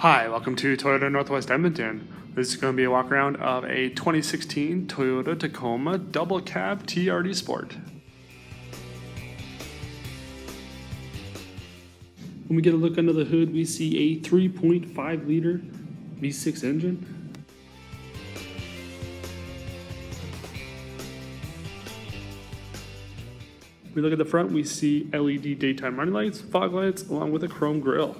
Hi, welcome to Toyota Northwest Edmonton. This is going to be a walk around of a 2016 Toyota Tacoma double cab TRD Sport. When we get a look under the hood, we see a 3.5 liter V6 engine. We look at the front, we see LED daytime running lights, fog lights, along with a chrome grille.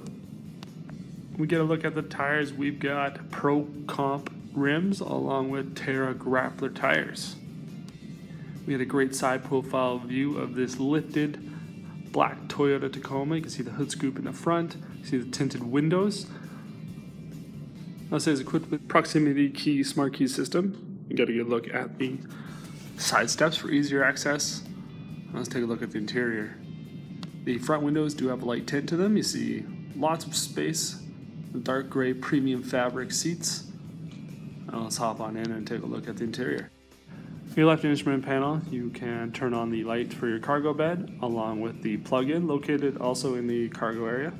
We get a look at the tires. We've got Pro Comp rims along with Terra Grappler tires. We had a great side profile view of this lifted black Toyota Tacoma. You can see the hood scoop in the front. You see the tinted windows. I'll say it's equipped with proximity key smart key system. You got a good look at the side steps for easier access. Let's take a look at the interior. The front windows do have a light tint to them. You see lots of space. The dark gray premium fabric seats. Let's hop on in and take a look at the interior. Your left instrument panel, you can turn on the light for your cargo bed along with the plug-in located also in the cargo area.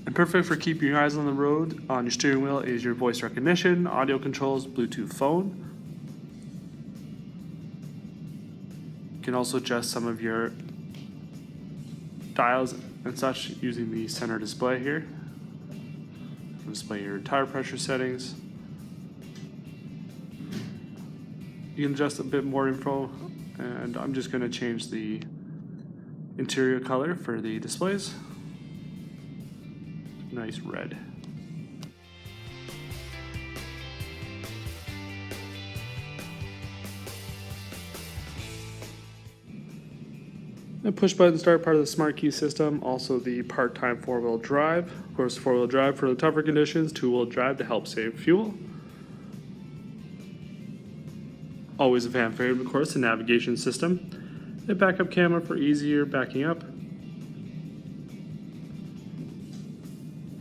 And perfect for keeping your eyes on the road, on your steering wheel is your voice recognition, audio controls, Bluetooth phone. You can also adjust some of your dials and such using the center display here. Display your tire pressure settings. You can adjust a bit more info, and I'm just going to change the interior color for the displays. Nice red. The push button start part of the smart key system, also the part-time four-wheel drive. Of course, four-wheel drive for the tougher conditions, two-wheel drive to help save fuel. Always a fan favorite, of course, the navigation system. A backup camera for easier backing up.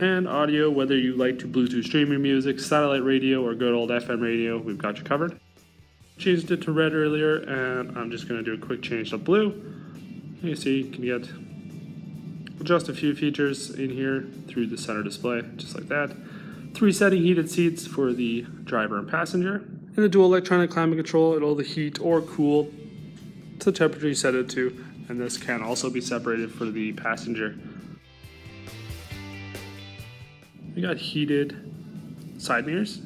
And audio, whether you like to Bluetooth stream your music, satellite radio, or good old FM radio, we've got you covered. Changed it to red earlier, and I'm just going to do a quick change to blue. You see, you can adjust a few features in here through the center display, just like that. 3 setting heated seats for the driver and passenger. And the dual electronic climate control, it'll heat or cool to the temperature you set it to. And this can also be separated for the passenger. We got heated side mirrors.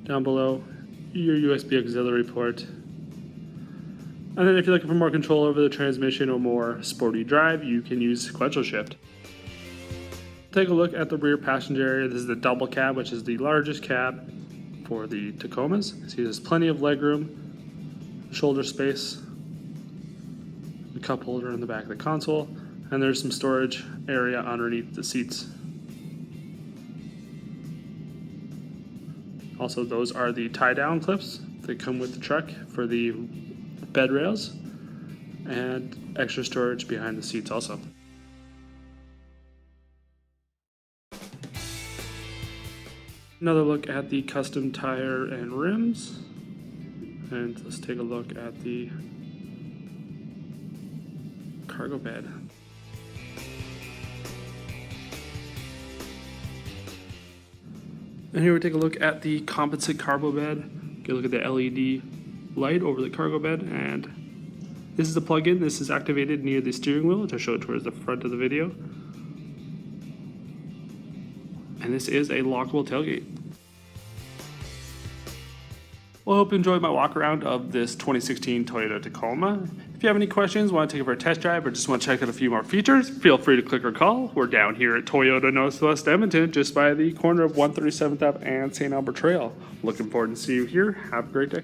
Down below, your USB auxiliary port. And then if you're looking for more control over the transmission or more sporty drive, you can use sequential shift. Take a look at the rear passenger area. This is the double cab, which is the largest cab for the Tacomas. See, there's plenty of legroom, shoulder space, the cup holder in the back of the console, and there's some storage area underneath the seats. Also, those are the tie-down clips that come with the truck for the bed rails, and extra storage behind the seats also. Another look at the custom tire and rims, and let's take a look at the cargo bed. And here we take a look at the composite cargo bed. Get a look at the LED light over the cargo bed, and this is the plug-in. This is activated near the steering wheel to show it towards the front of the video. And this is a lockable tailgate. Well, I hope you enjoyed my walk around of this 2016 Toyota Tacoma. If you have any questions, want to take it for a test drive, or just want to check out a few more features, feel free to click or call. We're down here at Toyota Northwest Edmonton, just by the corner of 137th Ave and St. Albert Trail. Looking forward to see you here. Have a great day.